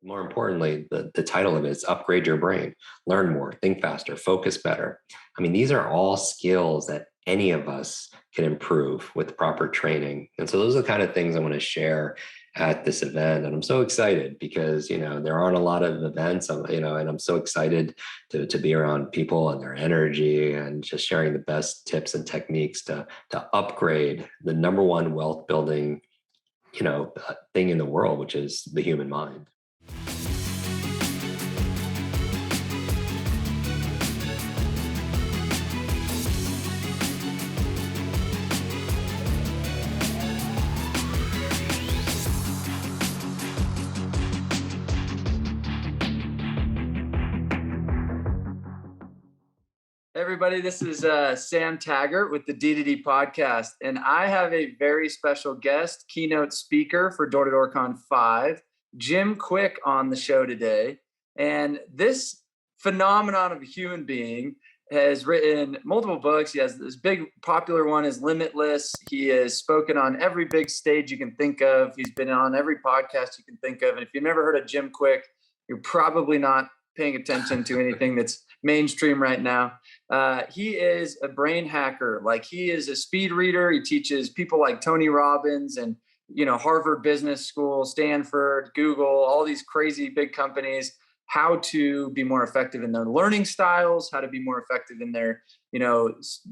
More importantly, the title of it is Upgrade Your Brain, Learn More, Think Faster, Focus Better. I mean, these are all skills that any of us can improve with proper training. And so those are the kind of things I want to share at this event. And I'm so excited because, there aren't a lot of events, and I'm so excited to be around people and their energy and just sharing the best tips and techniques to upgrade the number one wealth building, thing in the world, which is the human mind. Everybody, this is Sam Taggart with the D2D podcast, and I have a very special guest, keynote speaker for Door to Door Con 5, Jim Kwik, on the show today. And this phenomenon of a human being has written multiple books. He has this big popular one is Limitless. He has spoken on every big stage you can think of. He's been on every podcast you can think of. And if you've never heard of Jim Kwik, you're probably not paying attention to anything that's mainstream right now. He is a brain hacker. Like, he is a speed reader. He teaches people like Tony Robbins and, Harvard Business School, Stanford, Google, all these crazy big companies, how to be more effective in their learning styles, how to be more effective in their,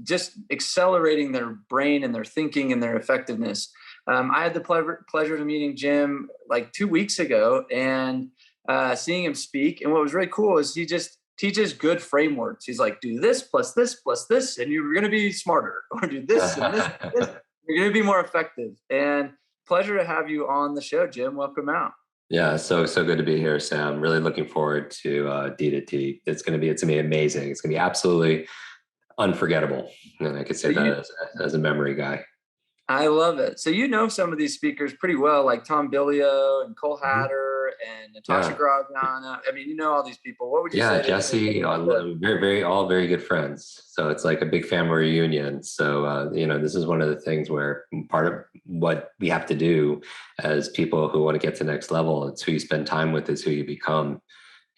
just accelerating their brain and their thinking and their effectiveness. I had the pleasure of meeting Jim like 2 weeks ago and seeing him speak. And what was really cool is he just teaches good frameworks. He's like, do this plus this plus this, and you're going to be smarter, or do this and this, and this. You're going to be more effective. And pleasure to have you on the show, Jim. Welcome out. Yeah, so good to be here, Sam. Really looking forward to D2T. It's going to be amazing. It's going to be absolutely unforgettable. And I could say that as a memory guy. I love it. So some of these speakers pretty well, like Tom Billio and Cole Hatter and Natasha Graziano. I mean, all these people. What would you say? Yeah, Jesse, all very good friends. So it's like a big family reunion. So, this is one of the things where part of what we have to do as people who want to get to the next level, it's who you spend time with is who you become.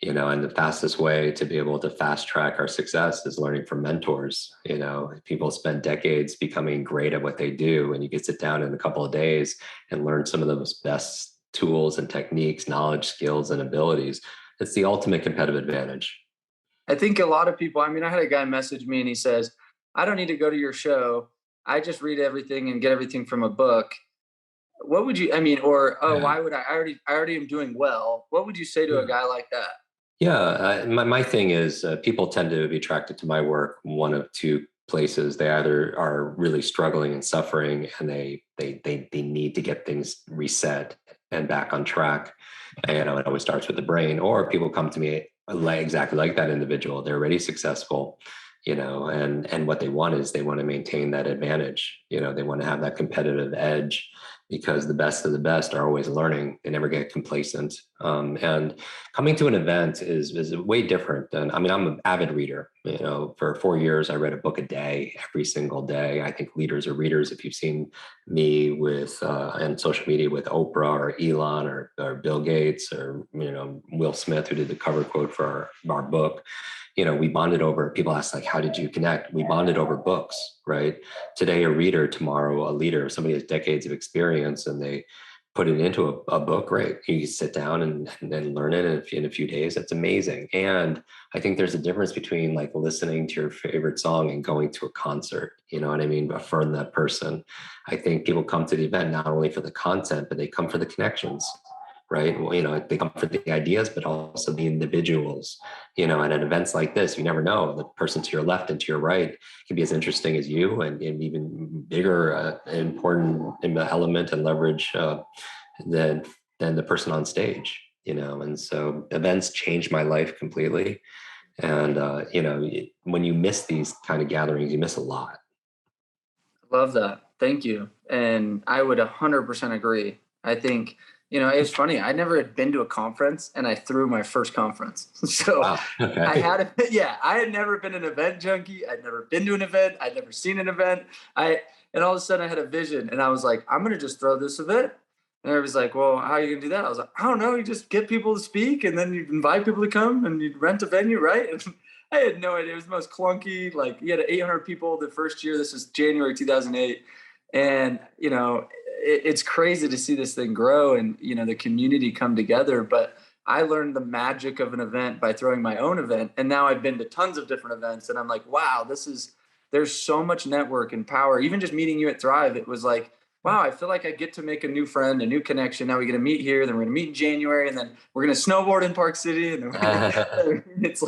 And the fastest way to be able to fast track our success is learning from mentors. People spend decades becoming great at what they do, and you can sit down in a couple of days and learn some of those best tools and techniques, knowledge, skills, and abilities. It's the ultimate competitive advantage. I think a lot of people, I had a guy message me and he says, I don't need to go to your show. I just read everything and get everything from a book. What would you, why would I already am doing well. What would you say to a guy like that? Yeah, my thing is people tend to be attracted to my work one of two places. They either are really struggling and suffering, and they need to get things reset and back on track. And it always starts with the brain. Or people come to me exactly like that individual. They're already successful, and what they want is they want to maintain that advantage. They want to have that competitive edge, because the best of the best are always learning. They never get complacent. And coming to an event is way different than, I'm an avid reader. For 4 years, I read a book a day, every single day. I think leaders are readers. If you've seen me with, and social media with Oprah or Elon or Bill Gates or, Will Smith, who did the cover quote for our book, we bonded over, people ask, like, how did you connect? We bonded over books, right? Today, a reader, tomorrow, a leader. Somebody has decades of experience and they put it into a book, right? You can sit down and learn it in a few days. That's amazing. And I think there's a difference between like listening to your favorite song and going to a concert, you know what I mean? Affirm that person. I think people come to the event not only for the content, but they come for the connections. Right. Well, they come for the ideas, but also the individuals, and at events like this, you never know, the person to your left and to your right can be as interesting as you, and even bigger, important element and leverage than the person on stage, and so events changed my life completely. And, when you miss these kind of gatherings, you miss a lot. Love that. Thank you. And I would 100% agree. I think, it's funny. I never had been to a conference and I threw my first conference. So Wow. Okay. I had never been an event junkie. I'd never been to an event. I'd never seen an event. And all of a sudden I had a vision and I was like, I'm going to just throw this event. And everybody's like, well, how are you gonna do that? I was like, I don't know. You just get people to speak, and then you invite people to come, and you rent a venue, right? And I had no idea. It was the most clunky. Like, you had 800 people the first year. This was January 2008, and it's crazy to see this thing grow and the community come together. But I learned the magic of an event by throwing my own event, and now I've been to tons of different events, and I'm like, wow, there's so much network and power. Even just meeting you at Thrive, it was like, wow, I feel like I get to make a new friend, a new connection. Now we're going to meet here, then we're going to meet in January, and then we're going to snowboard in Park City. And then it's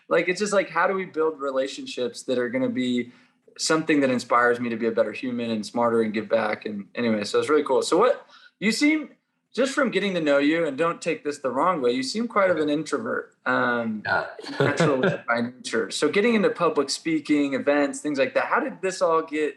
it's just like, how do we build relationships that are going to be something that inspires me to be a better human and smarter and give back? And anyway, so it's really cool. So what you seem, just from getting to know you, and don't take this the wrong way, you seem quite of an introvert, naturally by nature. So getting into public speaking, events, things like that, how did this all get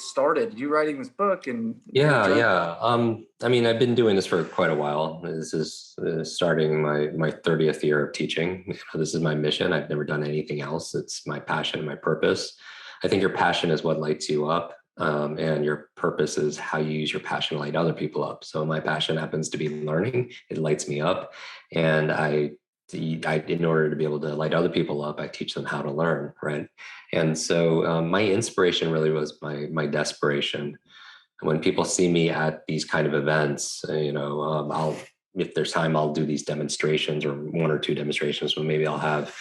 started? You writing this book and Yeah. I mean, I've been doing this for quite a while. This is starting my 30th year of teaching. This is my mission. I've never done anything else. It's my passion, my purpose. I think your passion is what lights you up, and your purpose is how you use your passion to light other people up. So my passion happens to be learning. It lights me up, and in order to be able to light other people up, I teach them how to learn, right? And so my inspiration really was my desperation. When people see me at these kind of events, I'll, if there's time, I'll do these demonstrations, or one or two demonstrations. So maybe I'll have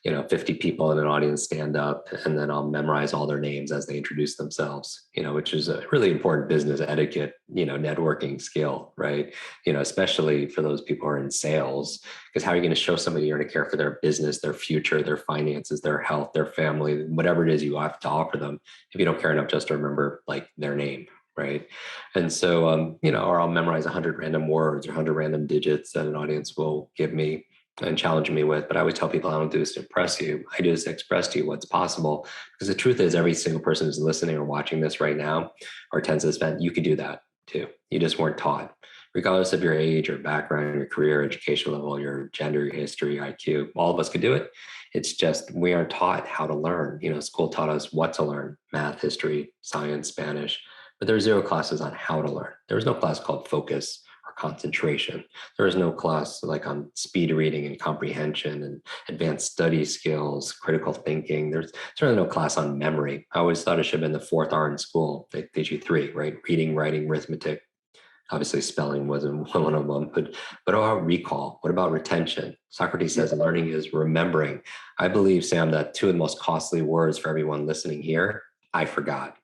50 people in an audience stand up, and then I'll memorize all their names as they introduce themselves, which is a really important business etiquette, networking skill, right? Especially for those people who are in sales, because how are you going to show somebody you're going to care for their business, their future, their finances, their health, their family, whatever it is you have to offer them, if you don't care enough just to remember like their name, right? And so, or I'll memorize 100 random words or 100 random digits that an audience will give me and challenge me with. But I always tell people, I don't do this to impress you. I do this to express to you what's possible. Because the truth is, every single person who's listening or watching this right now or attends this event, you could do that too. You just weren't taught. Regardless of your age or background, your career, education level, your gender, your history, your IQ, all of us could do it. It's just we aren't taught how to learn. School taught us what to learn: math, history, science, Spanish. But there were zero classes on how to learn. There was no class called focus or concentration. There was no class like on speed reading and comprehension and advanced study skills, critical thinking. There's certainly no class on memory. I always thought it should have been the fourth R in school. They teach you three, right? Reading, writing, arithmetic. Obviously, spelling wasn't one of them, but what about recall? What about retention? Socrates says learning is remembering. I believe, Sam, that two of the most costly words for everyone listening here, I forgot.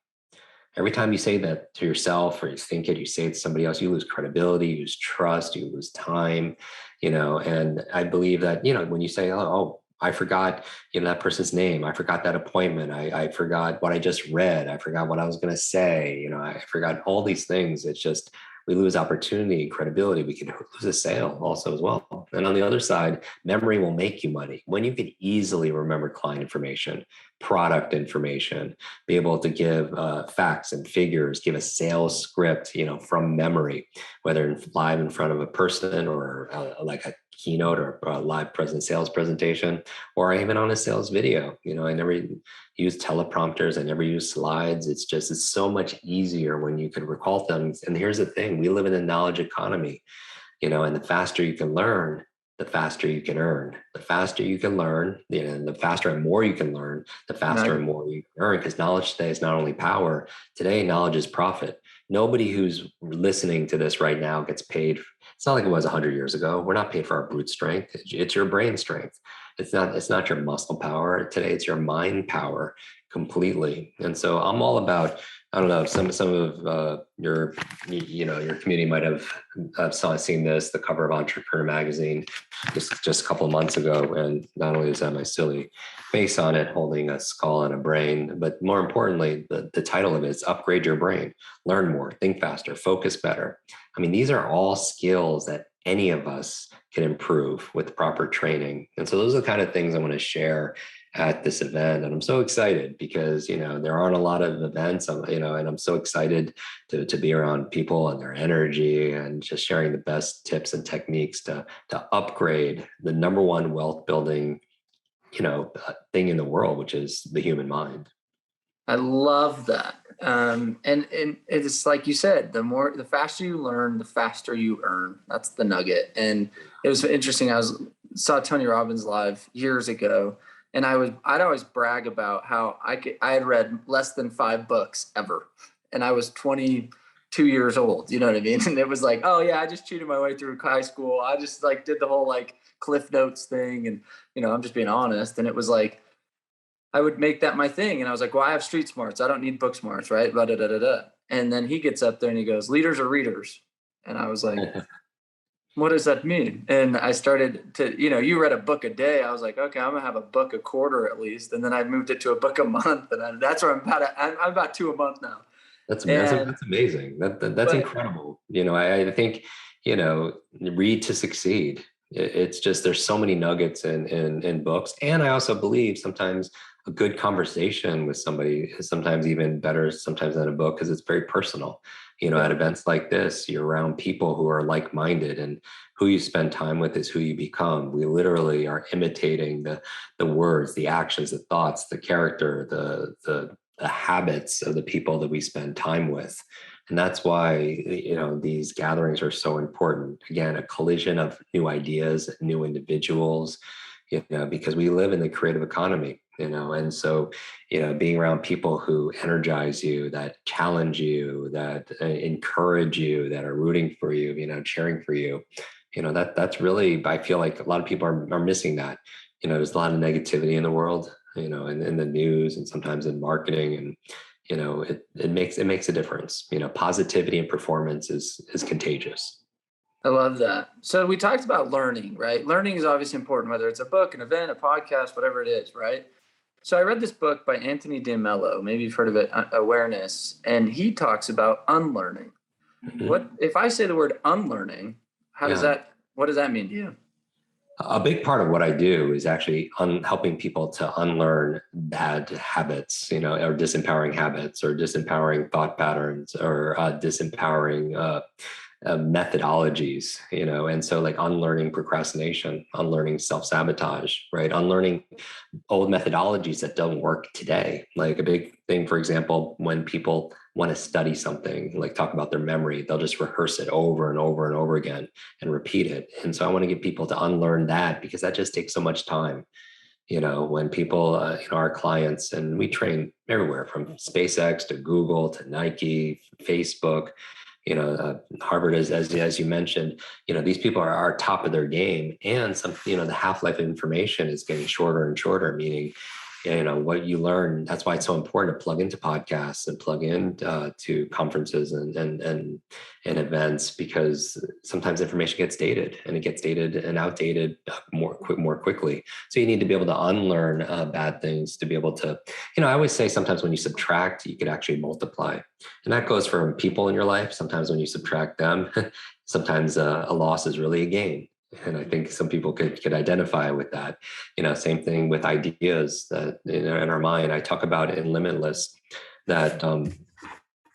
Every time you say that to yourself, or you think it, you say it to somebody else, you lose credibility, you lose trust, you lose time, and I believe that, when you say, oh, I forgot, that person's name. I forgot that appointment. I forgot what I just read. I forgot what I was going to say. I forgot all these things. It's just, we lose opportunity and credibility. We can lose a sale also as well. And on the other side, memory will make you money. When you can easily remember client information, product information, be able to give facts and figures, give a sales script, from memory, whether live in front of a person or like a keynote or a live present sales presentation, or even on a sales video. I never use teleprompters. I never use slides. It's so much easier when you can recall things. And here's the thing, we live in a knowledge economy, and the faster you can learn, the faster you can earn. The faster you can learn, and the faster and more you can learn, the faster and more you can earn. Because knowledge today is not only power. Today, knowledge is profit. Nobody who's listening to this right now gets paid. It's not like it was 100 years ago. We're not paid for our brute strength. It's your brain strength. It's not your muscle power. Today, it's your mind power completely. And so I'm all about, I don't know, some of your community might have seen this, the cover of Entrepreneur Magazine just a couple of months ago. And not only is that my silly face on it, holding a skull and a brain, but more importantly, the title of it is Upgrade Your Brain, Learn More, Think Faster, Focus Better. I mean, these are all skills that any of us can improve with proper training. And so those are the kind of things I want to share at this event. And I'm so excited because, there aren't a lot of events, and I'm so excited to be around people and their energy and just sharing the best tips and techniques to upgrade the number one wealth building, thing in the world, which is the human mind. I love that. And it's like you said, the faster you learn, the faster you earn. That's the nugget. And it was interesting. Saw Tony Robbins live years ago, and I'd always brag about how I had read less than 5 books ever, and I was 22 years old. You know what I mean? And it was like, oh yeah, I just cheated my way through high school. I just like did the whole like Cliff Notes thing, and I'm just being honest. And it was like, I would make that my thing. And I was like, well, I have street smarts. I don't need book smarts, right? Blah, da, da, da, da. And then he gets up there and he goes, leaders are readers. And I was like, what does that mean? And I started to, you read a book a day. I was like, okay, I'm gonna have a book a quarter at least. And then I moved it to a book a month. And that's where I'm about 2 a month now. That's amazing. That's amazing. That's incredible. I think, read to succeed. It's just, there's so many nuggets in books. And I also believe sometimes a good conversation with somebody is sometimes even better sometimes than a book, because it's very personal. At events like this, you're around people who are like-minded, and who you spend time with is who you become. We literally are imitating the words, the actions, the thoughts, the character, the habits of the people that we spend time with. And that's why, these gatherings are so important. Again, a collision of new ideas, new individuals, because we live in the creative economy, and so, being around people who energize you, that challenge you, that encourage you, that are rooting for you, cheering for you, that's really, I feel like a lot of people are missing that. There's a lot of negativity in the world, in the news and sometimes in marketing, and it makes a difference. Positivity and performance is contagious. I love that. So we talked about learning, right? Learning is obviously important, whether it's a book, an event, a podcast, whatever it is, right? So I read this book by Anthony DeMello. Maybe you've heard of it, Awareness, and he talks about unlearning. Mm-hmm. What if I say the word unlearning? What does that mean to you? A big part of what I do is actually helping people to unlearn bad habits, or disempowering habits, or disempowering thought patterns, or disempowering methodologies, and so like unlearning procrastination, unlearning self-sabotage, right? Unlearning old methodologies that don't work today. Like a big thing, for example, when people want to study something, like talk about their memory, they'll just rehearse it over and over and over again and repeat it. And so I want to get people to unlearn that, because that just takes so much time. When people, our clients, and we train everywhere from SpaceX to Google to Nike, Facebook, Harvard, as you mentioned, these people are top of their game, and some, the half-life of information is getting shorter and shorter, meaning, what you learn. That's why it's so important to plug into podcasts and plug in to conferences and events, because sometimes information gets dated, and it gets dated and outdated more quickly. So you need to be able to unlearn bad things to be able to, I always say sometimes when you subtract, you could actually multiply. And that goes for people in your life. Sometimes when you subtract them, sometimes a loss is really a gain. And I think some people could identify with that. Same thing with ideas that in our mind. I talk about in Limitless that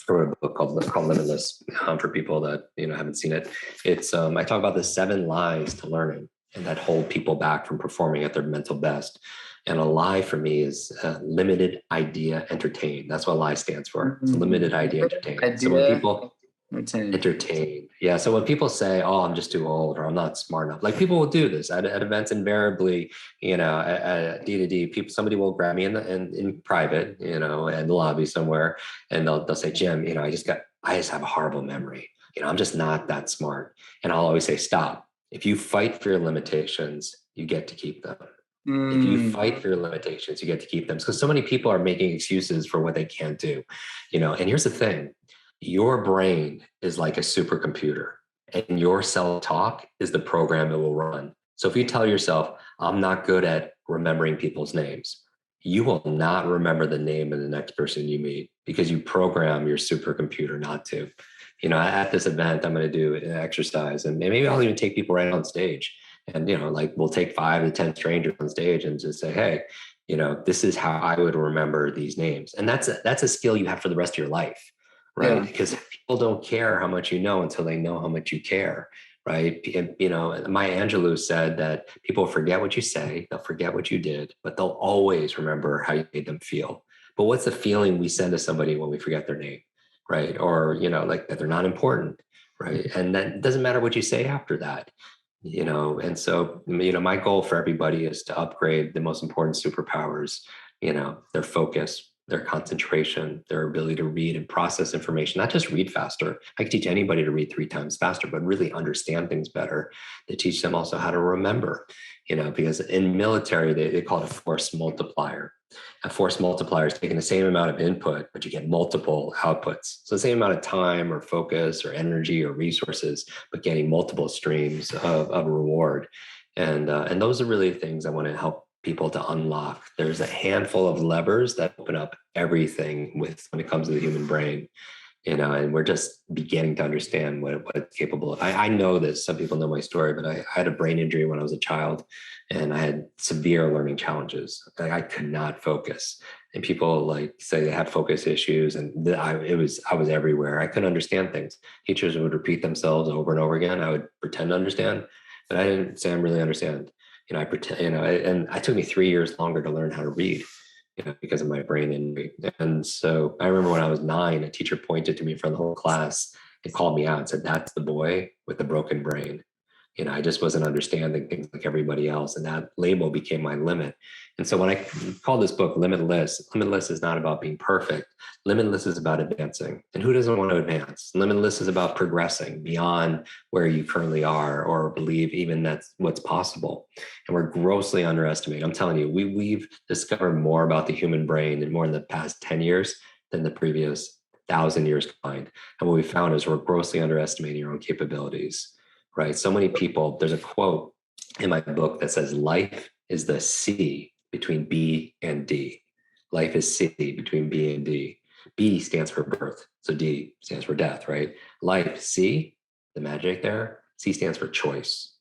or a book called Limitless, for people that haven't seen it. It's I talk about the 7 lies to learning, and that hold people back from performing at their mental best. And a lie for me is limited idea entertain. That's what lie stands for. It's limited idea entertain. So when people entertain. Yeah. So when people say, oh, I'm just too old, or I'm not smart enough, like people will do this at events invariably, at D2D, somebody will grab me in private, in the lobby somewhere, and they'll say, Jim, I just have a horrible memory. I'm just not that smart. And I'll always say, stop. If you fight for your limitations, you get to keep them. If you fight for your limitations, you get to keep them. Because so many people are making excuses for what they can't do, and here's the thing. Your brain is like a supercomputer, and your self-talk is the program it will run. So if you tell yourself, I'm not good at remembering people's names, you will not remember the name of the next person you meet, because you program your supercomputer not to. At this event, I'm going to do an exercise, and maybe I'll even take people right on stage. And, we'll take 5 to 10 strangers on stage and just say, hey, this is how I would remember these names. And that's a skill you have for the rest of your life. Right. Yeah. Because people don't care how much you know until they know how much you care. Right. Maya Angelou said that people forget what you say, they'll forget what you did, but they'll always remember how you made them feel. But what's the feeling we send to somebody when we forget their name, right? Or, like that they're not important, right? And that doesn't matter what you say after that, And so, my goal for everybody is to upgrade the most important superpowers, their focus, their concentration, their ability to read and process information, not just read faster. I can teach anybody to read 3 times faster, but really understand things better. To teach them also how to remember, because in military, they call it a force multiplier. A force multiplier is taking the same amount of input, but you get multiple outputs. So the same amount of time or focus or energy or resources, but getting multiple streams of reward. And those are really things I want to help people to unlock. There's a handful of levers that open up everything when it comes to the human brain, and we're just beginning to understand what it's capable of. I know this, some people know my story, but I had a brain injury when I was a child, and I had severe learning challenges. Like, I could not focus. And people say they have focus issues, and I was everywhere. I couldn't understand things. Teachers would repeat themselves over and over again. I would pretend to understand, but I didn't say I really understand. I pretend, and it took me 3 years longer to learn how to read, because of my brain injury. And so I remember when I was 9, a teacher pointed to me in front of the whole class and called me out and said, "That's the boy with the broken brain." I just wasn't understanding things like everybody else. And that label became my limit. And so when I call this book Limitless, Limitless is not about being perfect. Limitless is about advancing. And who doesn't want to advance? Limitless is about progressing beyond where you currently are, or believe even that's what's possible. And we're grossly underestimating. I'm telling you, we've discovered more about the human brain in more in the past 10 years than the previous 1,000 years combined. And what we found is we're grossly underestimating our own capabilities. Right? So many people, there's a quote in my book that says, life is the C between B and D. Life is C between B and D. B stands for birth. So D stands for death, right? Life, C, the magic there. C stands for choice.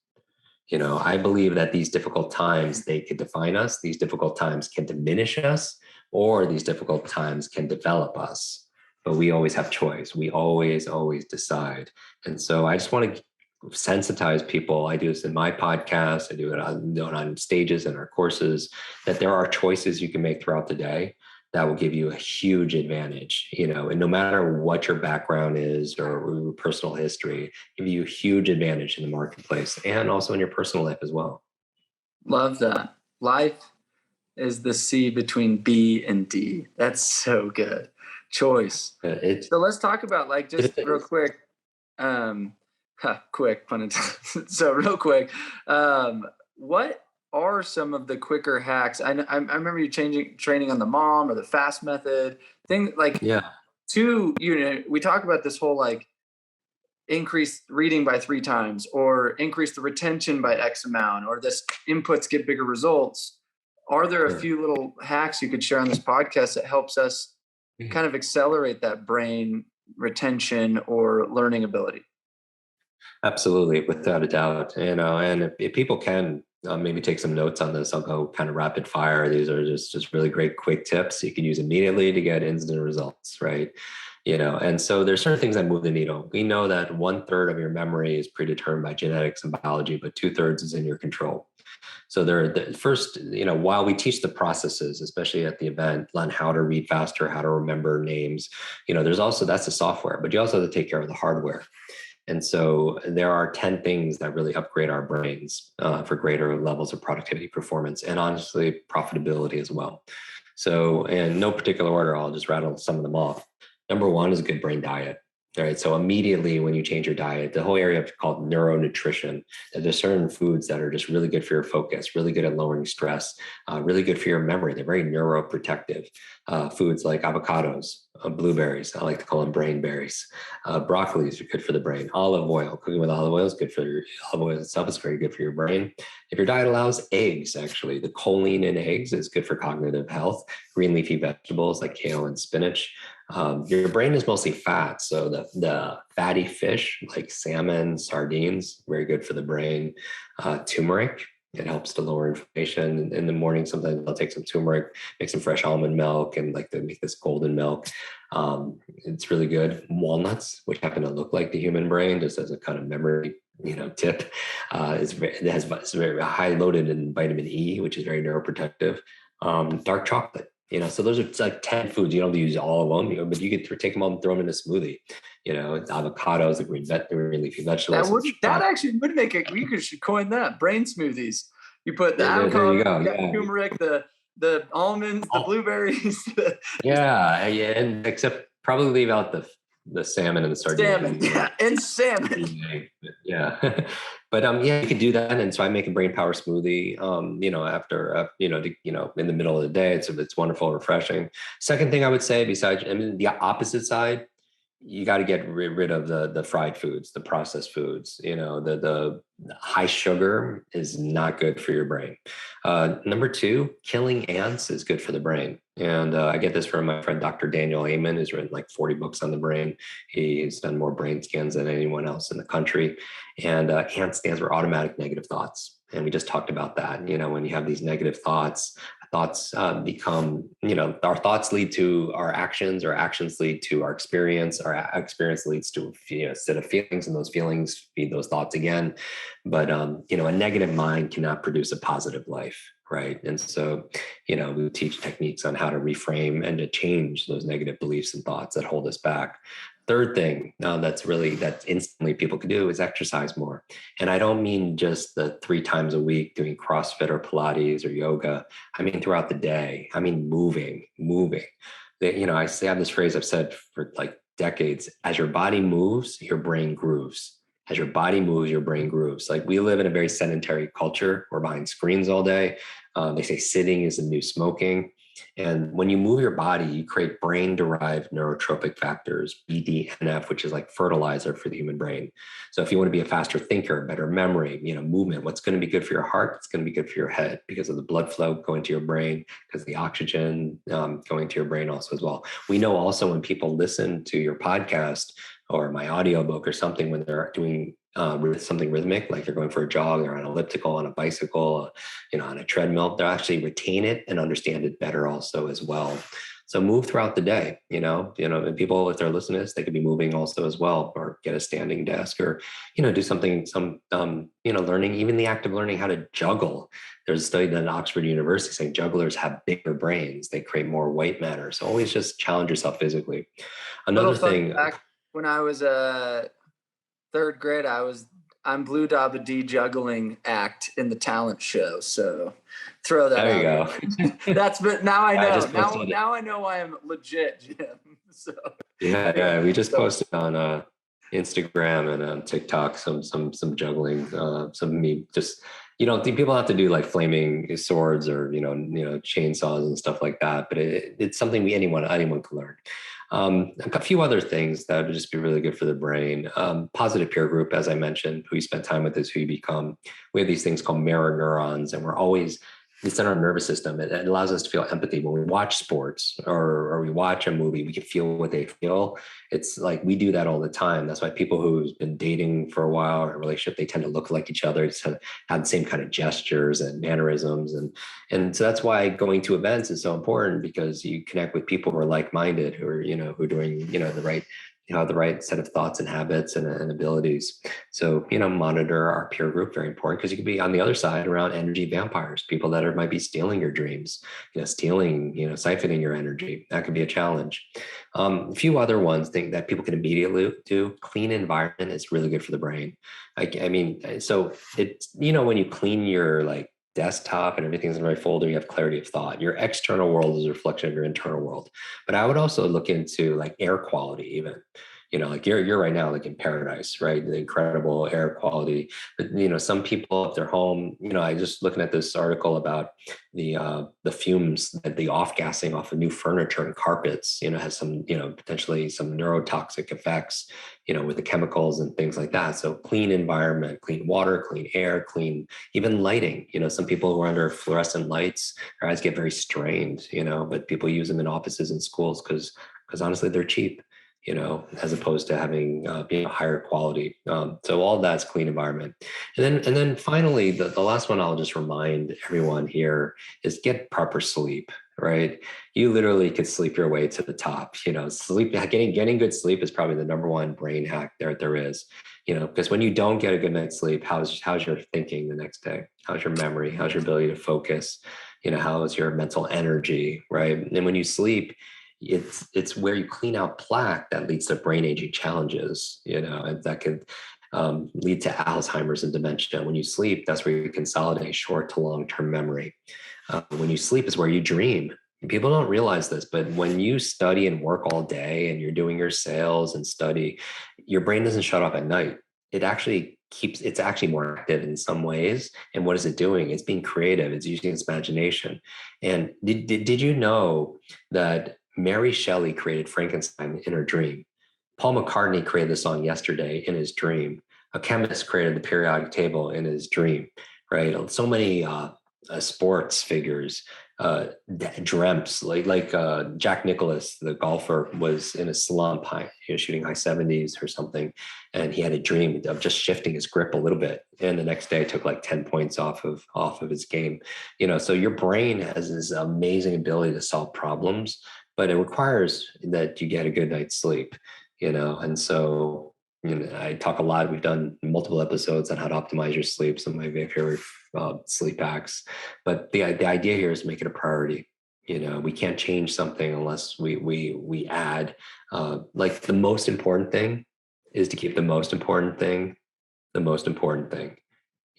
I believe that these difficult times, they could define us. These difficult times can diminish us, or these difficult times can develop us. But we always have choice. We always decide. And so I just want to sensitize people. I do this in my podcast. I do it on stages in our courses, that there are choices you can make throughout the day that will give you a huge advantage, and no matter what your background is or your personal history, give you a huge advantage in the marketplace and also in your personal life as well. Love that. Life is the C between B and D. That's so good. Choice. So let's talk about just real quick, quick, pun intended. So real quick, what are some of the quicker hacks? I remember you training on the MOM or the FAST method thing. We talk about this whole increase reading by 3 times, or increase the retention by X amount, or this inputs get bigger results. Are there a few little hacks you could share on this podcast that helps us kind of accelerate that brain retention or learning ability? Absolutely, without a doubt. And if people can maybe take some notes on this, I'll go kind of rapid fire. These are just really great quick tips you can use immediately to get instant results, right? And so there's certain things that move the needle. We know that 1/3 of your memory is predetermined by genetics and biology, but 2/3 is in your control. So first, while we teach the processes, especially at the event, learn how to read faster, how to remember names, there's also, that's the software, but you also have to take care of the hardware. And so there are 10 things that really upgrade our brains for greater levels of productivity, performance, and honestly, profitability as well. So in no particular order, I'll just rattle some of them off. Number 1 is a good brain diet. All right. So immediately when you change your diet, the whole area called neuronutrition, there's certain foods that are just really good for your focus, really good at lowering stress, really good for your memory. They're very neuroprotective. Foods like avocados, blueberries, I like to call them brain berries. Broccolis are good for the brain. Olive oil, cooking with olive oil is good for your, olive oil itself is very good for your brain. If your diet allows eggs, actually, the choline in eggs is good for cognitive health. Green leafy vegetables like kale and spinach. Your brain is mostly fat. So the fatty fish like salmon, sardines, very good for the brain. Turmeric, it helps to lower inflammation. In the morning, sometimes I'll take some turmeric, make some fresh almond milk, and to make this golden milk. It's really good. Walnuts, which happen to look like the human brain, just as a kind of memory tip. It's very high loaded in vitamin E, which is very neuroprotective. Dark chocolate. So those are like 10 foods. You don't have to use all of them, but you could take them all and throw them in a smoothie. Avocados, the green leafy vegetables. That actually would make it. We should coin that, brain smoothies. You put the There you avocado, go. the Yeah. turmeric, the almonds, the blueberries. Yeah, and except probably leave out the salmon and the sardines. Salmon, and salmon. Yeah, but yeah, you could do that. And so I make a brain power smoothie. After in the middle of the day, it's wonderful, refreshing. Second thing I would say, besides, the opposite side, you got to get rid of the fried foods, the processed foods. The high sugar is not good for your brain. Number two, killing ants is good for the brain. And I get this from my friend, Dr. Daniel Amen, who's written like 40 books on the brain. He's done more brain scans than anyone else in the country. And ANT stands for automatic negative thoughts. And we just talked about that. When you have these negative thoughts become, our thoughts lead to our actions lead to our experience leads to, a set of feelings, and those feelings feed those thoughts again. But, a negative mind cannot produce a positive life. Right. And so, we teach techniques on how to reframe and to change those negative beliefs and thoughts that hold us back. Third thing that instantly people can do is exercise more. And I don't mean just the 3 times a week doing CrossFit or Pilates or yoga. I mean, throughout the day. I mean, moving. I have this phrase I've said for like decades: as your body moves, your brain grooves. As your body moves, your brain grooves. Like, we live in a very sedentary culture. We're behind screens all day. They say sitting is the new smoking. And when you move your body, you create brain-derived neurotropic factors, BDNF, which is like fertilizer for the human brain. So if you want to be a faster thinker, better memory, movement, what's going to be good for your heart, it's going to be good for your head, because of the blood flow going to your brain, because of the oxygen going to your brain also as well. We know also when people listen to your podcast or my audiobook or something, when they're doing something rhythmic, like they're going for a jog or on an elliptical, on a bicycle, on a treadmill, they'll actually retain it and understand it better also as well. So move throughout the day, and people, if they're listening to this, they could be moving also as well, or get a standing desk, or, do something, learning, even the act of learning how to juggle. There's a study done at Oxford University saying jugglers have bigger brains. They create more white matter. So always just challenge yourself physically. Another thing. When I was third grade, I'm Blue Dabba D juggling act in the talent show. So throw that there out. You go. But now I know. Now I know why I'm legit, Jim. So yeah. We just posted on Instagram and on TikTok some juggling, some me just. People have to do like flaming swords or chainsaws and stuff like that, but it's something anyone can learn. A few other things that would just be really good for the brain. Positive peer group, as I mentioned, who you spend time with is who you become. We have these things called mirror neurons, and it's in our nervous system. It allows us to feel empathy. When we watch sports or we watch a movie, we can feel what they feel. It's like we do that all the time. That's why people who've been dating for a while or in a relationship, they tend to look like each other, to have the same kind of gestures and mannerisms. And so that's why going to events is so important, because you connect with people who are like-minded, who are, who are doing, the right set of thoughts and habits and abilities. So, monitor our peer group, very important, because you could be on the other side around energy vampires, people that might be stealing your dreams, siphoning your energy. That could be a challenge. A few other ones that people can immediately do. Clean environment is really good for the brain. So it's, when you clean your desktop and everything's in the right folder, you have clarity of thought. Your external world is a reflection of your internal world. But I would also look into air quality, even. You're right now in paradise, right? The incredible air quality. But some people, if they're home, I just looking at this article about the fumes, that the off-gassing off of new furniture and carpets, has some, potentially some neurotoxic effects, with the chemicals and things like that. So clean environment, clean water, clean air, clean, even lighting. Some people who are under fluorescent lights, their eyes get very strained, but people use them in offices and schools because honestly, they're cheap. as opposed to having being a higher quality. So all that's clean environment. And then finally, the last one I'll just remind everyone here is get proper sleep, right? You literally could sleep your way to the top. Getting good sleep is probably the number one brain hack there is. Because when you don't get a good night's sleep, how's your thinking the next day? How's your memory? How's your ability to focus? How is your mental energy, right? And when you sleep, it's where you clean out plaque that leads to brain aging challenges, and that could lead to Alzheimer's and dementia. When you sleep, that's where you consolidate short to long-term memory. When you sleep is where you dream. People don't realize this, but when you study and work all day and you're doing your sales and study, your brain doesn't shut off at night. It's actually more active in some ways. And what is it doing? It's being creative. It's using its imagination. And did you know that Mary Shelley created Frankenstein in her dream? Paul McCartney created the song Yesterday in his dream. A chemist created the periodic table in his dream, right? So many sports figures dreamt, like Jack Nicklaus, the golfer, was in a slump, shooting high 70s or something, and he had a dream of just shifting his grip a little bit, and the next day took like 10 points off of his game. So your brain has this amazing ability to solve problems, but it requires that you get a good night's sleep. And so I talk a lot. We've done multiple episodes on how to optimize your sleep, some of my favorite sleep hacks. But the idea here is make it a priority. We can't change something unless we add. Like the most important thing is to keep the most important thing the most important thing.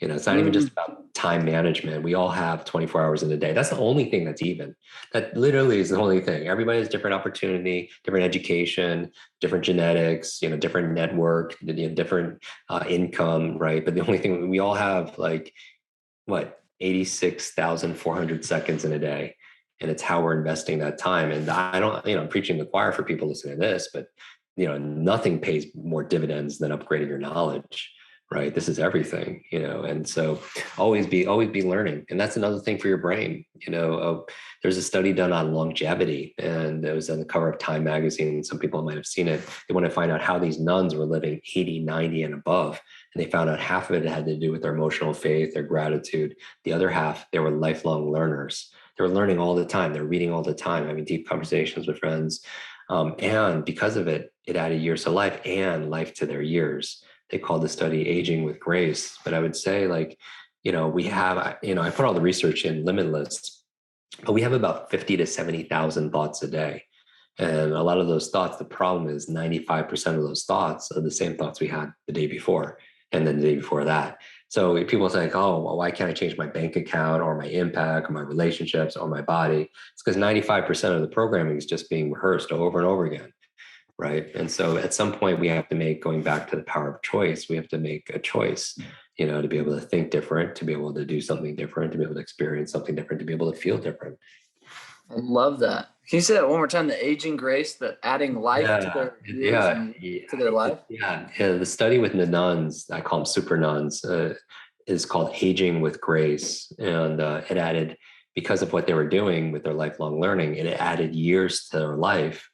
It's not even just about time management. We all have 24 hours in a day. That's the only thing that's even. That literally is the only thing. Everybody has different opportunity, different education, different genetics, different network, different income, right? But the only thing, we all have 86,400 seconds in a day. And it's how we're investing that time. And I don't, I'm preaching the choir for people listening to this, but nothing pays more dividends than upgrading your knowledge. Right. This is everything, and so always be learning. And that's another thing for your brain. There's a study done on longevity, and it was on the cover of Time magazine. Some people might have seen it. They want to find out how these nuns were living 80, 90 and above. And they found out half of it had to do with their emotional faith, their gratitude. The other half, they were lifelong learners. They were learning all the time. They're reading all the time, having deep conversations with friends. And because of it, it added years to life and life to their years. They called the study Aging with Grace. But I would say we have, I put all the research in Limitless, but we have about 50 to 70,000 thoughts a day. And a lot of those thoughts, the problem is 95% of those thoughts are the same thoughts we had the day before and then the day before that. So if people think, oh, well, why can't I change my bank account or my impact or my relationships or my body? It's because 95% of the programming is just being rehearsed over and over again. Right. And so at some point we have to going back to the power of choice, we have to make a choice, to be able to think different, to be able to do something different, to be able to experience something different, to be able to feel different. I love that. Can you say that one more time? The aging grace, the adding life to their years to their life? Yeah. The study with the nuns, I call them super nuns, is called Aging with Grace. And it added, because of what they were doing with their lifelong learning, it added years to their life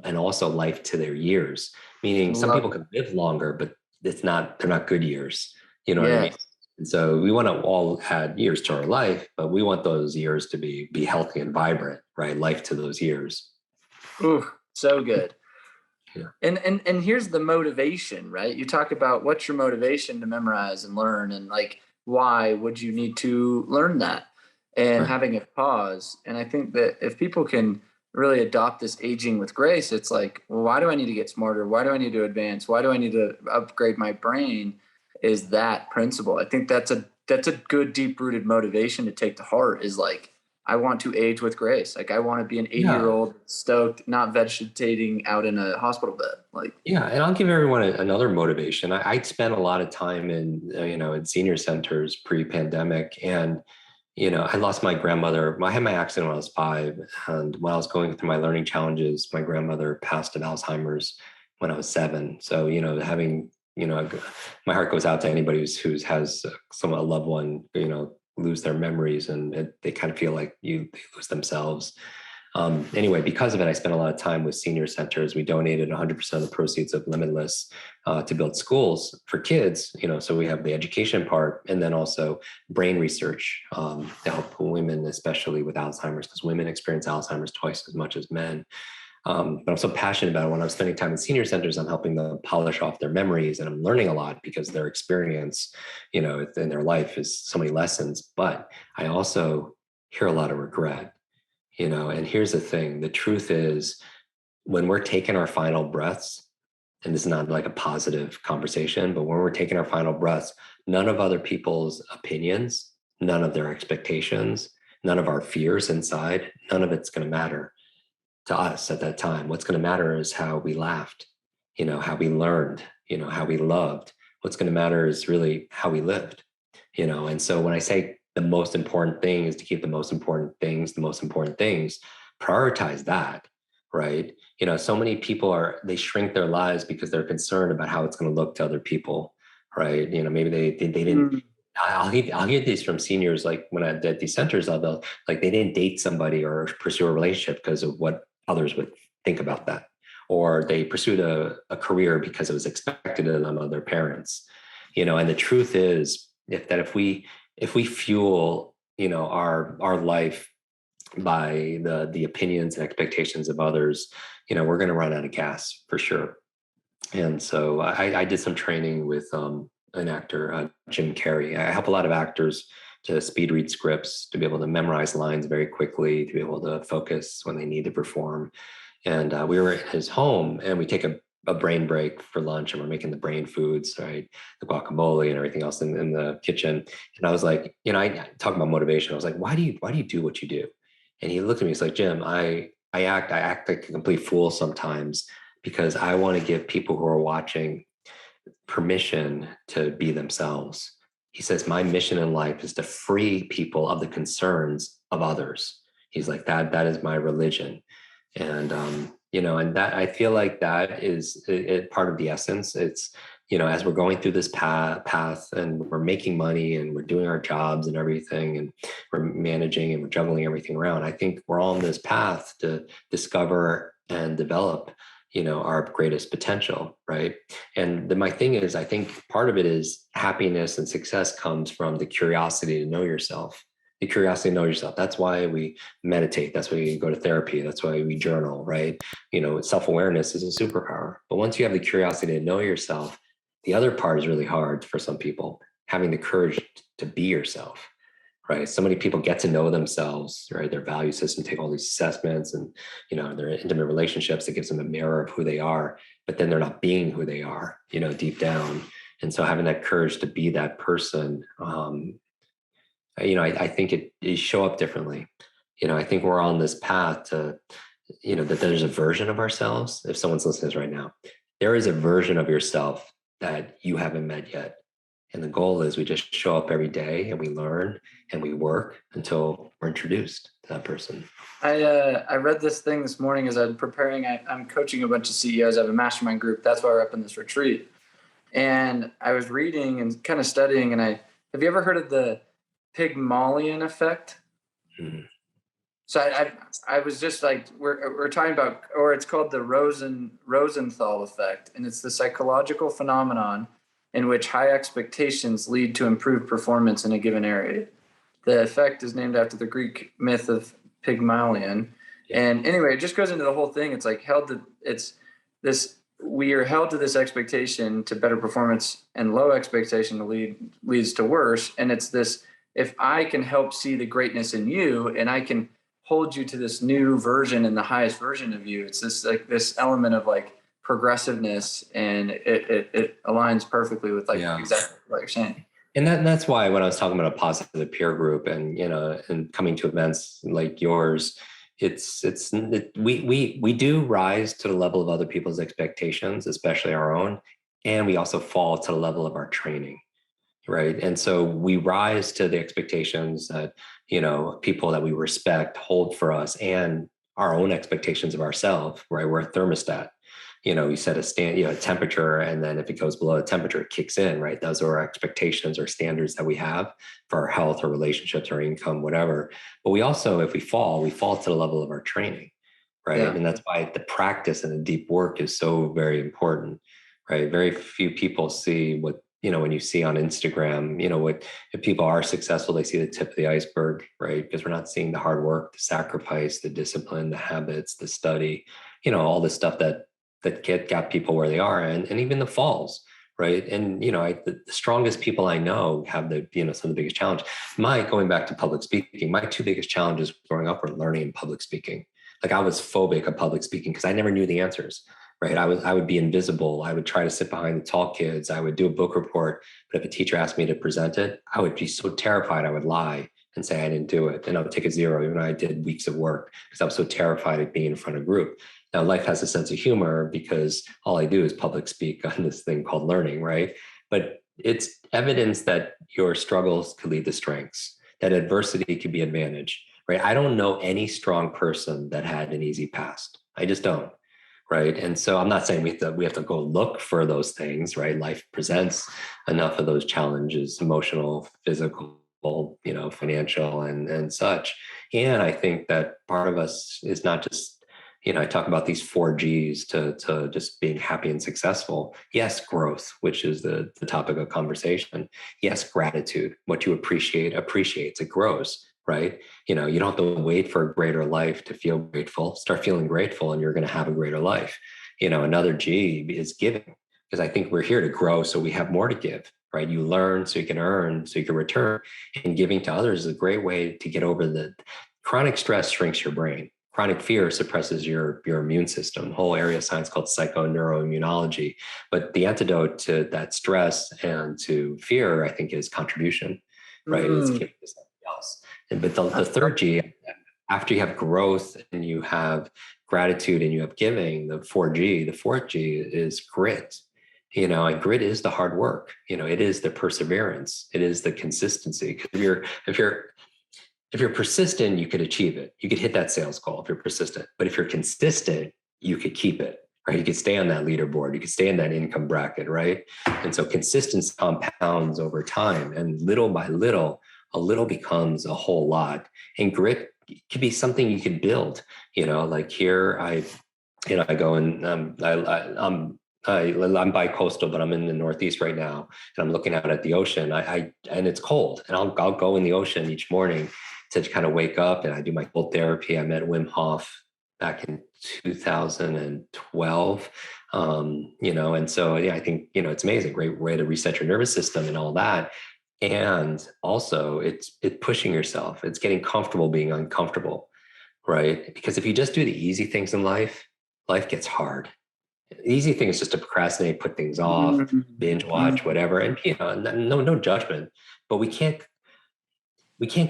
and also life to their years. Meaning some people can live longer, but they're not good years. You know what I mean? And so we want to all add years to our life, but we want those years to be healthy and vibrant, right? Life to those years. Ooh, so good. Yeah. And here's the motivation, right? You talk about what's your motivation to memorize and learn, and why would you need to learn that, and having a pause. And I think that if people can really adopt this aging with grace, it's well, why do I need to get smarter? Why do I need to advance? Why do I need to upgrade my brain? Is that principle. I think that's a good deep rooted motivation to take to heart, is I want to age with grace. I want to be an 80-year-old stoked, not vegetating out in a hospital bed. Yeah. And I'll give everyone another motivation. I spent a lot of time in senior centers pre-pandemic, and I lost my grandmother. I had my accident when I was 5. And when I was going through my learning challenges, my grandmother passed of Alzheimer's when I was 7. So, having, my heart goes out to anybody who has a loved one, lose their memories, and they kind of feel like they lose themselves. Anyway, because of it, I spent a lot of time with senior centers. We donated 100% of the proceeds of Limitless to build schools for kids, so we have the education part and then also brain research to help women, especially with Alzheimer's, because women experience Alzheimer's twice as much as men. But I'm so passionate about it. When I'm spending time in senior centers, I'm helping them polish off their memories, and I'm learning a lot because their experience, in their life is so many lessons. But I also hear a lot of regret, and here's the thing. The truth is, when we're taking our final breaths, and this is not like a positive conversation, but when we're taking our final breaths, none of other people's opinions, none of their expectations, none of our fears inside, none of it's going to matter to us at that time. What's going to matter is how we laughed, how we learned, how we loved. What's going to matter is really how we lived, And so when I say the most important thing is to keep the most important things, prioritize that, right? So many people they shrink their lives because they're concerned about how it's going to look to other people, right? Maybe they didn't. I'll hear these from seniors, like when I did these centers, like they didn't date somebody or pursue a relationship because of what others would think about that, or they pursued a career because it was expected of them of their parents, And the truth is, if we fuel, our life by the opinions and expectations of others, we're going to run out of gas for sure. And so I did some training with an actor, Jim Carrey. I help a lot of actors to speed read scripts, to be able to memorize lines very quickly, to be able to focus when they need to perform. And we were at his home, and we take a brain break for lunch, and we're making the brain foods, right? The guacamole and everything else in the kitchen. And I was like, I talk about motivation. I was like, why do you do what you do? And he looked at me. He's like, Jim, I act like a complete fool sometimes because I want to give people who are watching permission to be themselves. He says, my mission in life is to free people of the concerns of others. He's like, that is my religion. And, and that, I feel like that is part of the essence. It's, as we're going through this path and we're making money and we're doing our jobs and everything, and we're managing and we're juggling everything around, I think we're all on this path to discover and develop our greatest potential, right? And my thing is, I think part of it is happiness and success comes from the curiosity to know yourself. The curiosity to know yourself. That's why we meditate. That's why we go to therapy. That's why we journal, right? Self-awareness is a superpower. But once you have the curiosity to know yourself, the other part is really hard for some people, having the courage to be yourself. Right. So many people get to know themselves, right? Their value system, take all these assessments and, their intimate relationships that gives them a mirror of who they are, but then they're not being who they are, deep down. And so having that courage to be that person, I think it show up differently. I think we're on this path to, that there's a version of ourselves. If someone's listening to this right now, there is a version of yourself that you haven't met yet. And the goal is we just show up every day and we learn and we work until we're introduced to that person. I read this thing this morning as I'm preparing. I'm coaching a bunch of CEOs. I have a mastermind group. That's why we're up in this retreat. And I was reading and kind of studying. And have you ever heard of the Pygmalion effect? Mm-hmm. So I was just like, we're talking about, or it's called the Rosenthal effect. And it's the psychological phenomenon in which high expectations lead to improved performance in a given area. The effect is named after the Greek myth of Pygmalion. And anyway, it just goes into the whole thing. It's like we are held to this expectation to better performance, and low expectation leads to worse. And it's this, if I can help see the greatness in you and I can hold you to this new version and the highest version of you, it's this like this element of like progressiveness, and it aligns perfectly with exactly what you're saying. And that's why when I was talking about a positive peer group and and coming to events like yours, we do rise to the level of other people's expectations, especially our own, and we also fall to the level of our training, right? And so we rise to the expectations that people that we respect hold for us, and our own expectations of ourselves, right? We're a thermostat. you set a temperature, and then if it goes below the temperature, it kicks in, right? Those are our expectations or standards that we have for our health or relationships or income, whatever. But we also, if we fall to the level of our training, right? Yeah. And that's why the practice and the deep work is so very important, right? Very few people see what, when you see on Instagram, what, if people are successful, they see the tip of the iceberg, right? Because we're not seeing the hard work, the sacrifice, the discipline, the habits, the study, all the stuff that got people where they are, and even the falls, right? And the strongest people I know have some of the biggest challenge. Going back to public speaking, my two biggest challenges growing up were learning and public speaking. Like, I was phobic of public speaking because I never knew the answers, right? I would be invisible. I would try to sit behind the tall kids. I would do a book report, but if a teacher asked me to present it, I would be so terrified I would lie and say I didn't do it. And I would take a zero, even though I did weeks of work, because I was so terrified of being in front of a group. Now, life has a sense of humor because all I do is public speak on this thing called learning, right? But it's evidence that your struggles could lead to strengths, that adversity could be advantage, right? I don't know any strong person that had an easy past. I just don't, right? And so I'm not saying we have to go look for those things, right? Life presents enough of those challenges, emotional, physical, financial, and such. And I think that part of us is not just, I talk about these 4Gs to just being happy and successful. Yes, growth, which is the topic of conversation. Yes, gratitude. What you appreciates, it grows, right? You don't have to wait for a greater life to feel grateful. Start feeling grateful and you're going to have a greater life. Another G is giving, because I think we're here to grow so we have more to give, right? You learn so you can earn, so you can return. And giving to others is a great way to get over the chronic stress. Shrinks your brain. Chronic fear suppresses your immune system. Whole area of science called psychoneuroimmunology. But the antidote to that stress and to fear, I think, is contribution, right? It's giving to somebody else. But the third G, after you have growth and you have gratitude and you have giving, the fourth G is grit. And grit is the hard work. It is the perseverance. It is the consistency. If you're persistent, you could achieve it. You could hit that sales goal if you're persistent. But if you're consistent, you could keep it, right? You could stay on that leaderboard. You could stay in that income bracket, right? And so consistency compounds over time, and little by little, a little becomes a whole lot. And grit could be something you could build. Like here, I go and I'm bi-coastal, but I'm in the Northeast right now, and I'm looking out at the ocean. And it's cold, and I'll go in the ocean each morning to kind of wake up, and I do my cold therapy. I met Wim Hof back in 2012, and so I think it's amazing, great way to reset your nervous system and all that. And also, it's pushing yourself. It's getting comfortable being uncomfortable, right? Because if you just do the easy things in life, life gets hard. The easy thing is just to procrastinate, put things off, binge watch, whatever. And no judgment, but we can't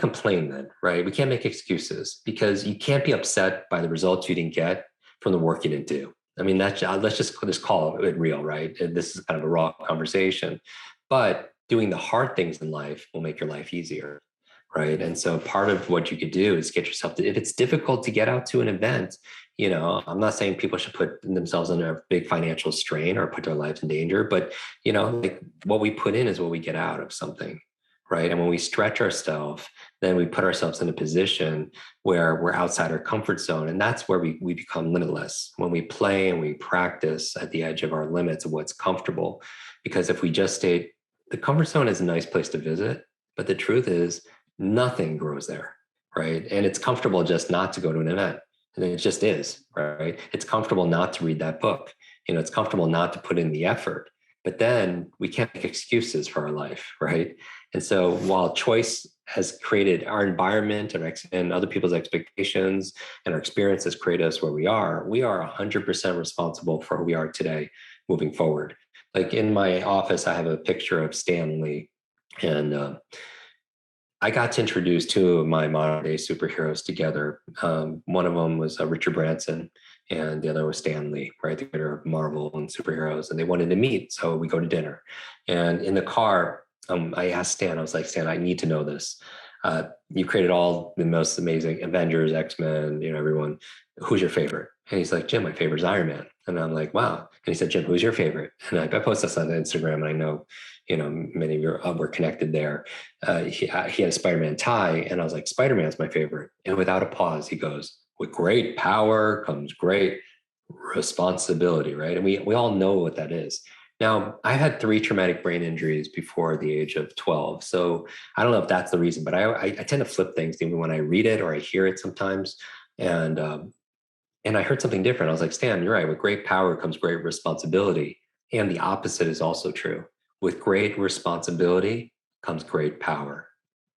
complain then, right? We can't make excuses, because you can't be upset by the results you didn't get from the work you didn't do. I mean, let's just call it real, right? And this is kind of a raw conversation, but doing the hard things in life will make your life easier, right? And so part of what you could do is get yourself to, if it's difficult to get out to an event, I'm not saying people should put themselves under a big financial strain or put their lives in danger, but like, what we put in is what we get out of something, right? And when we stretch ourselves, then we put ourselves in a position where we're outside our comfort zone. And that's where we become limitless, when we play and we practice at the edge of our limits of what's comfortable. Because if we just stay, the comfort zone is a nice place to visit, but the truth is nothing grows there, right? And it's comfortable just not to go to an event. And it just is, right? It's comfortable not to read that book. It's comfortable not to put in the effort. But then we can't make excuses for our life, right? And so while choice has created our environment and other people's expectations, and our experiences create us where we are 100% responsible for who we are today moving forward. Like in my office, I have a picture of Stan Lee, and I got to introduce two of my modern day superheroes together. One of them was Richard Branson, and the other was Stan Lee, right? The creator of Marvel and superheroes. And they wanted to meet. So we go to dinner. And in the car, I asked Stan, I was like, Stan, I need to know this. You created all the most amazing Avengers, X-Men, everyone. Who's your favorite? And he's like, Jim, my favorite is Iron Man. And I'm like, wow. And he said, Jim, who's your favorite? And I post this on Instagram, and I know, many of you were connected there. He had a Spider-Man tie, and I was like, Spider-Man's my favorite. And without a pause, he goes, with great power comes great responsibility, right? And we all know what that is. Now, I had 3 traumatic brain injuries before the age of 12. So I don't know if that's the reason, but I tend to flip things even when I read it or I hear it sometimes. And and I heard something different. I was like, Stan, you're right. With great power comes great responsibility. And the opposite is also true. With great responsibility comes great power.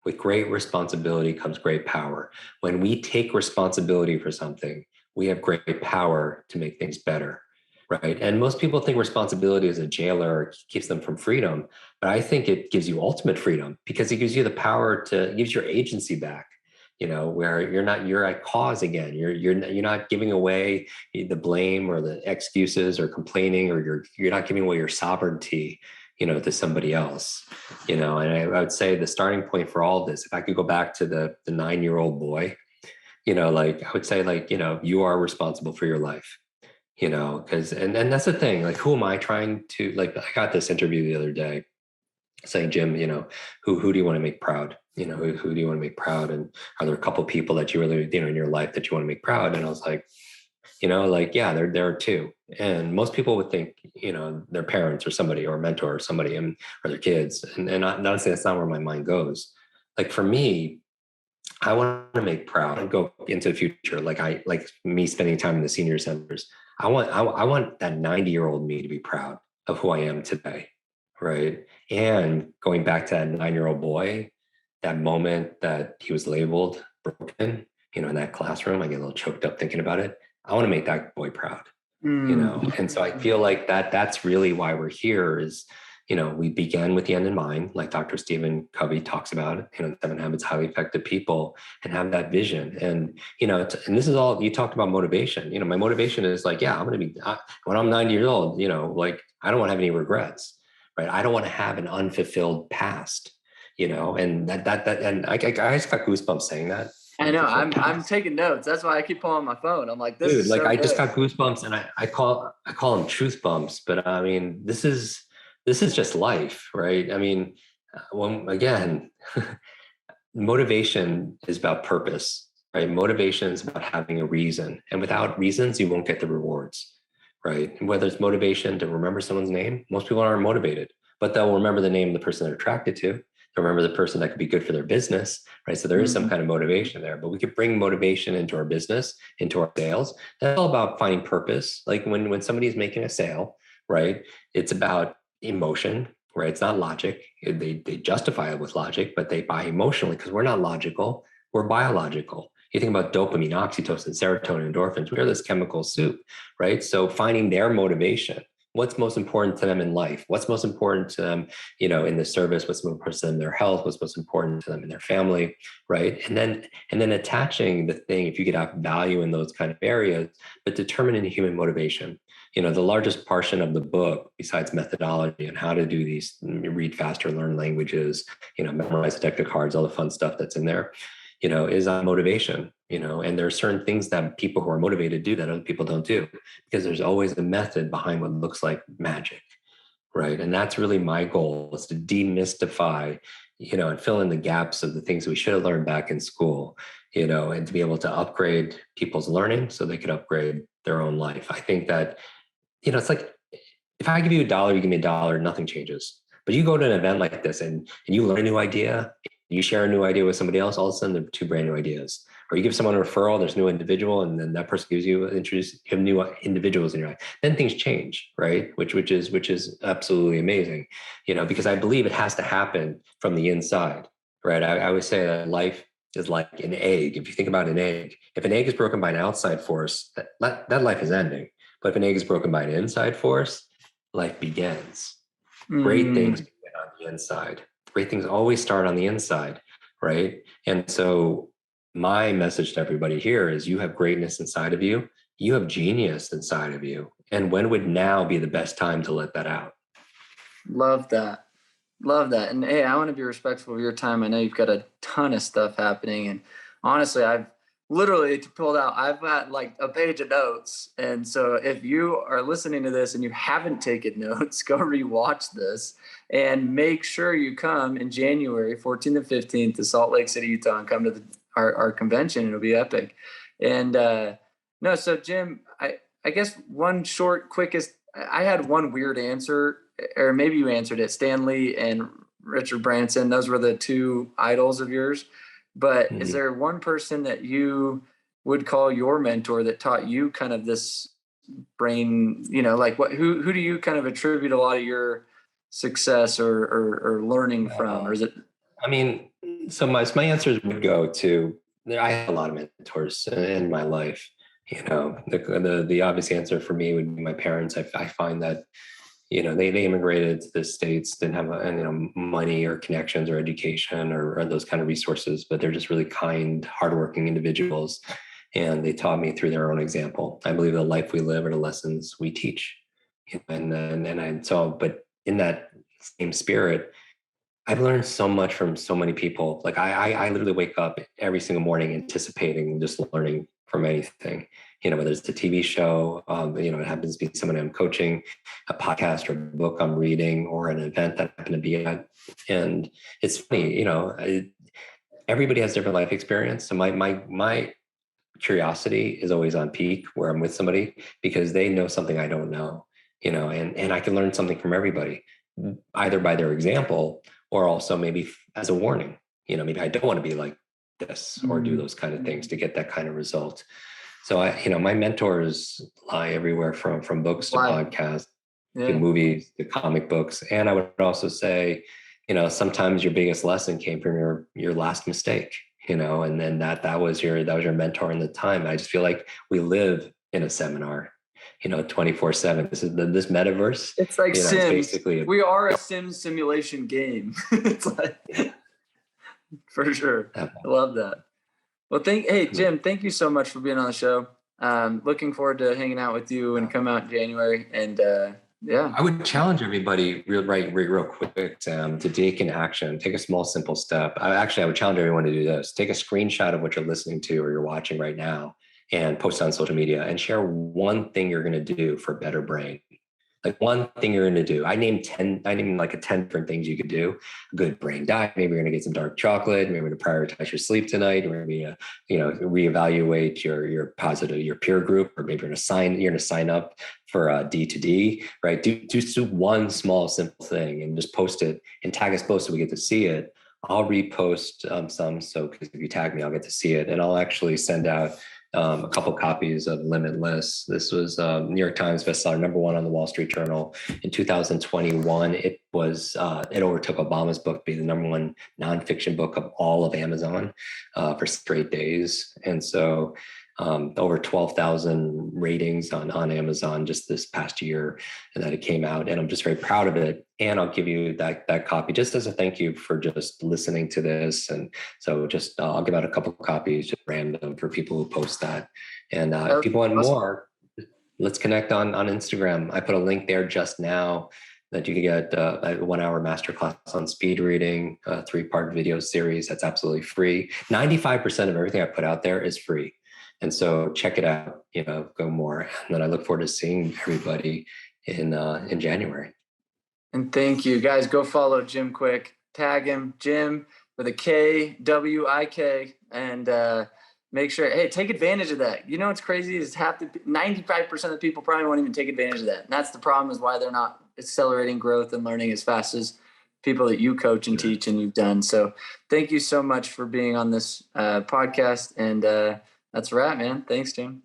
With great responsibility comes great power. When we take responsibility for something, we have great power to make things better, right? And most people think responsibility is a jailer or keeps them from freedom, but I think it gives you ultimate freedom because it gives you the power to, gives your agency back, where you're at cause again. You're not giving away the blame or the excuses or complaining, or you're not giving away your sovereignty, to somebody else. And I would say the starting point for all of this, if I could go back to the 9-year-old boy, like I would say, like, you are responsible for your life, because and that's the thing, like, who am I trying to, like, I got this interview the other day saying, Jim, who do you want to make proud? Who do you want to make proud? And are there a couple of people that you really, in your life that you want to make proud? And I was like, like, yeah, there are two. And most people would think, their parents or somebody or a mentor or somebody, and or their kids. And honestly, that's not where my mind goes. Like for me, I want to make proud and go into the future. Like me spending time in the senior centers. I want that 90-year-old me to be proud of who I am today. Right. And going back to that 9-year-old boy, that moment that he was labeled broken, in that classroom, I get a little choked up thinking about it. I want to make that boy proud, and so I feel like that's really why we're here is, we began with the end in mind, like Dr. Stephen Covey talks about, 7 Habits of Highly Effective People, and have that vision. And, and this is all you talked about motivation. My motivation is like, yeah, I'm going to be, when I'm 90 years old, like, I don't want to have any regrets, right? I don't want to have an unfulfilled past, and and I just got goosebumps saying that. I know. I'm taking notes. That's why I keep pulling my phone. I'm like, this Dude, is like so I just good. got goosebumps, and I call them truth bumps, but I mean, this is just life, right? I mean, when again, motivation is about purpose, right? Motivation is about having a reason, and without reasons, you won't get the rewards, right? And whether it's motivation to remember someone's name, most people aren't motivated, but they'll remember the name of the person they're attracted to. They'll remember the person that could be good for their business, right? So there is some Mhm. kind of motivation there, but we could bring motivation into our business, into our sales. That's all about finding purpose. Like when somebody's making a sale, right? It's about emotion, right? It's not logic. They justify it with logic, but they buy emotionally because we're not logical. We're biological. You think about dopamine, oxytocin, serotonin, endorphins. We're this chemical soup, right? So finding their motivation, what's most important to them in life, what's most important to them, in the service, what's most important to them in their health, what's most important to them in their family, right? And then attaching the thing, if you could have value in those kind of areas, but determining the human motivation. The largest portion of the book, besides methodology and how to do these, read faster, learn languages, memorize the deck of cards, all the fun stuff that's in there, is on motivation, and there are certain things that people who are motivated do that other people don't do, because there's always a method behind what looks like magic, right? And that's really my goal, is to demystify, and fill in the gaps of the things we should have learned back in school, and to be able to upgrade people's learning so they could upgrade their own life. I think that, it's like, if I give you $1, you give me $1, nothing changes. But you go to an event like this and you learn a new idea, you share a new idea with somebody else, all of a sudden there are 2 brand new ideas. Or you give someone a referral, there's a new individual, and then that person gives you you have new individuals in your life. Then things change, right? Which is absolutely amazing, because I believe it has to happen from the inside, right? I always say that life is like an egg. If you think about an egg, if an egg is broken by an outside force, that life is ending. But if an egg is broken by an inside force, life begins. Great things Mm. begin on the inside. Great things always start on the inside, right? And so my message to everybody here is, you have greatness inside of you. You have genius inside of you. And when would now be the best time to let that out? Love that. Love that. And hey, I want to be respectful of your time. I know you've got a ton of stuff happening. And honestly, literally pulled out. I've got like a page of notes. And so if you are listening to this and you haven't taken notes, go rewatch this and make sure you come in January 14th and 15th to Salt Lake City, Utah, and come to our convention. It'll be epic. And no, so Jim, I guess one short, quickest, I had one weird answer, or maybe you answered it. Stanley and Richard Branson, those were the two idols of yours. But is there one person that you would call your mentor that taught you kind of this brain, like who do you kind of attribute a lot of your success or learning from? Or is it? I mean, so my answers would go to, I have a lot of mentors in my life. The obvious answer for me would be my parents. I find that, they immigrated to the States, didn't have money or connections or education or those kind of resources, but they're just really kind, hardworking individuals. And they taught me through their own example. I believe the life we live are the lessons we teach. But in that same spirit, I've learned so much from so many people. Like I literally wake up every single morning anticipating and just learning from anything, whether it's a TV show, it happens to be someone I'm coaching, a podcast or a book I'm reading, or an event that I happen to be at. And it's funny, everybody has different life experience. So my curiosity is always on peak where I'm with somebody because they know something I don't know, and I can learn something from everybody, either by their example or also maybe as a warning. Maybe I don't want to be like this or do those kind of things to get that kind of result. So my mentors lie everywhere from books to podcasts, to movies, to comic books. And I would also say, sometimes your biggest lesson came from your last mistake, and then that was your mentor in the time. I just feel like we live in a seminar, 24/7. This metaverse. It's like Sims. It's basically we are a Sims simulation game. It's like, for sure. I love that. Well, Jim, thank you so much for being on the show. Looking forward to hanging out with you and come out in January. And I would challenge everybody real quick to take an action, take a small, simple step. I would challenge everyone to do this. Take a screenshot of what you're listening to or you're watching right now and post it on social media and share one thing you're going to do for a better brain. Like one thing you're going to do. I named like 10 different things you could do. Good brain diet. Maybe you're going to get some dark chocolate. Maybe you're going to prioritize your sleep tonight. Or maybe reevaluate your peer group, or maybe you're going to sign up for D2D, right? Do one small, simple thing and just post it and tag us both so we get to see it. I'll repost some. So because if you tag me, I'll get to see it. And I'll actually send out a couple copies of Limitless. This was New York Times bestseller, #1 on the Wall Street Journal in 2021. It overtook Obama's book to be the #1 nonfiction book of all of Amazon for straight days. And so over 12,000 ratings on Amazon just this past year and that it came out. And I'm just very proud of it. And I'll give you that copy just as a thank you for just listening to this. And so I'll give out a couple of copies just random for people who post that. And if people want more, let's connect on Instagram. I put a link there just now that you can get a 1-hour masterclass on speed reading, a 3-part video series. That's absolutely free. 95% of everything I put out there is free. And so check it out, go more. And then I look forward to seeing everybody in January. And thank you guys. Go follow Jim Kwik, tag him, Jim with a KWIK, and make sure, take advantage of that. What's crazy is 95% of the people probably won't even take advantage of that. And that's the problem, is why they're not accelerating growth and learning as fast as people that you coach and teach and you've done. So thank you so much for being on this podcast. And that's a wrap, man. Thanks, Jim.